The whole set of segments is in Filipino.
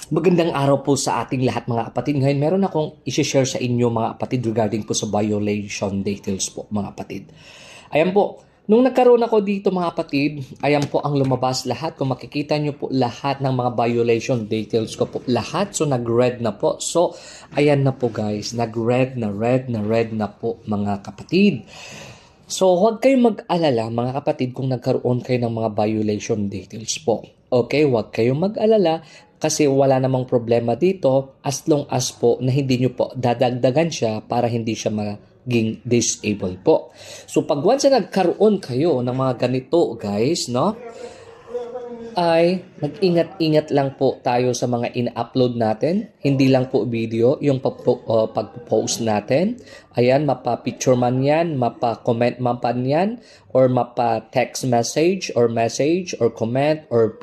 Magandang araw po sa ating lahat mga kapatid. Ngayon meron akong i-share sa inyo mga kapatid regarding po sa violation details po mga kapatid. Ayan po, nung nagkaroon ako dito mga kapatid, ayan po ang lumabas lahat. Kung makikita nyo po lahat ng mga violation details ko po lahat. So nag-red na po. So ayan na po guys, nag-red na red na po mga kapatid. So, huwag kayong mag-alala mga kapatid kung nagkaroon kayo ng mga violation details po. Okay, huwag kayong mag-alala kasi wala namang problema dito as long as po na hindi nyo po dadagdagan siya para hindi siya maging disabled po. So, pag once na nagkaroon kayo ng mga ganito guys, no? Ay mag-ingat-ingat lang po tayo sa mga in-upload natin. Hindi lang po video, yung pag-post natin. Ayan, mapa-picture man yan, mapa-comment man pa yan, or mapa-text message, or comment, or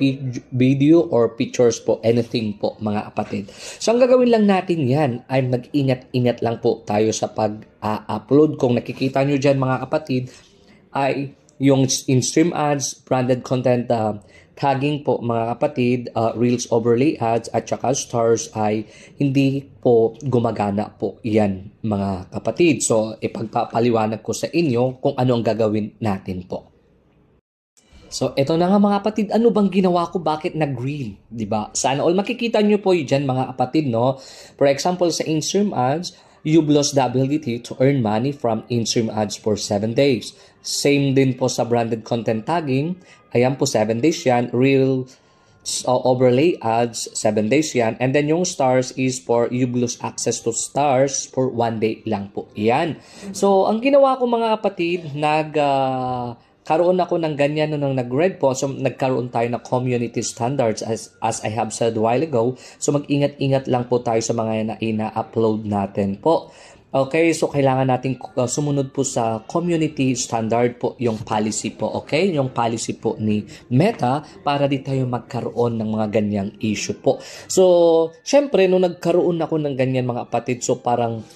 video, or pictures po, anything po mga kapatid. So, ang gagawin lang natin yan ay mag-ingat-ingat lang po tayo sa pag-upload. Kung nakikita nyo dyan mga kapatid, ay yung in-stream ads, branded content, tagging po mga kapatid, Reels overlay ads at saka stars ay hindi po gumagana po yan mga kapatid. So ipagpapaliwanag ko sa inyo kung ano ang gagawin natin po. So ito na nga mga kapatid, ano bang ginawa ko, bakit nag-green, di ba? Sana all makikita nyo po yun mga kapatid, no? For example, sa in-stream ads, you've lost the ability to earn money from in-stream ads for 7 days. Same din po sa branded content tagging. Ayan po, 7 days yan. Real overlay ads, 7 days yan. And then yung stars is for you've lost access to stars for 1 day lang po. Yan. So, ang ginawa ko mga kapatid, karoon ako ng ganyan nung nag-red po. So, nagkaroon tayo ng community standards as I have said a while ago. So, mag-ingat-ingat lang po tayo sa mga ina-upload natin po. Okay, so kailangan natin sumunod po sa community standard po, yung policy po, okay? Yung policy po ni Meta para di tayo magkaroon ng mga ganyang issue po. So, syempre, nung nagkaroon ako ng ganyan mga kapatid, so parang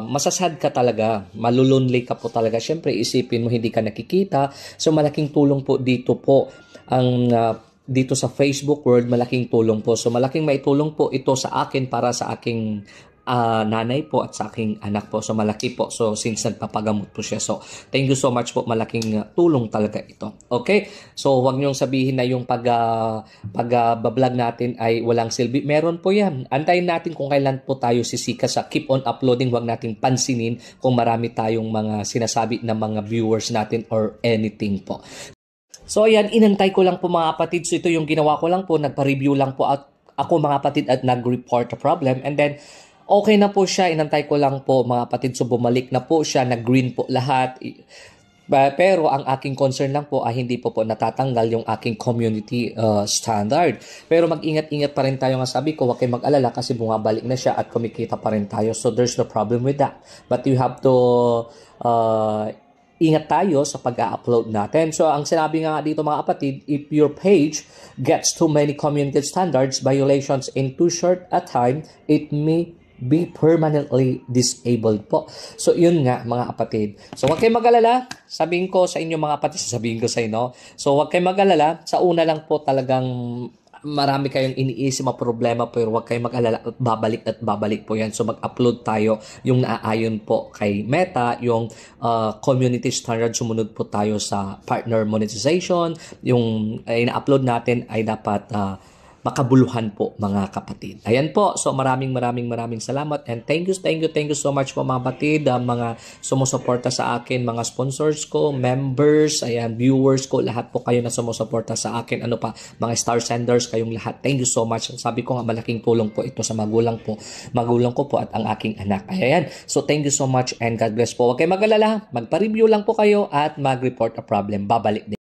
masasad ka talaga, malulunly ka po talaga. Syempre, isipin mo hindi ka nakikita. So, malaking tulong po dito po ang dito sa Facebook world, malaking tulong po. So, malaking maitulong po ito sa akin para sa aking nanay po at sa aking anak po. So, malaki po. So, since nagpapagamot po siya. So, thank you so much po. Malaking tulong talaga ito. Okay? So, huwag niyong sabihin na yung pag-vlog natin ay walang silbi. Meron po yan. Antayin natin kung kailan po tayo sisika sa keep on uploading. Huwag natin pansinin kung marami tayong mga sinasabi ng mga viewers natin or anything po. So, ayan. Inantay ko lang po mga kapatid. So, ito yung ginawa ko lang po. Nagpa-review lang po at ako mga kapatid at nag-report a problem. And then, okay na po siya, inantay ko lang po mga kapatid. So bumalik na po siya, nag-green po lahat. Pero ang aking concern lang po ay hindi po natatanggal yung aking community standard. Pero mag-ingat-ingat pa rin tayo, nga sabi ko, huwag kayong mag-alala kasi bumabalik na siya at kumikita pa rin tayo. So there's no problem with that. But you have to ingat tayo sa pag-upload natin. So, ang sinabi nga dito mga kapatid, if your page gets too many community standards violations in too short a time, it may be permanently disabled po. So, yun nga mga kapatid. So, huwag kayong mag-alala. Sabihin ko sa inyo mga kapatid, sabihin ko sa inyo. So, huwag kayong mag-alala. Sa una lang po talagang marami kayong iniisip mga problema pero huwag kayong mag-alala at babalik po yan. So mag-upload tayo yung naaayon po kay Meta, yung community standard, sumunod po tayo sa partner monetization, yung ina-upload natin ay dapat makabuluhan po mga kapatid. Ayan po. So maraming salamat and thank you so much po mga kapatid, mga sumusuporta sa akin, mga sponsors ko, members, ayan, viewers ko, lahat po kayo na sumusuporta sa akin. Ano pa, mga star senders, kayong lahat. Thank you so much. Sabi ko nga malaking tulong po ito sa magulang ko po at ang aking anak. Ayan. So thank you so much and God bless po. Huwag kayong mag-alala. Magpa-review lang po kayo at mag-report a problem. Babalik din.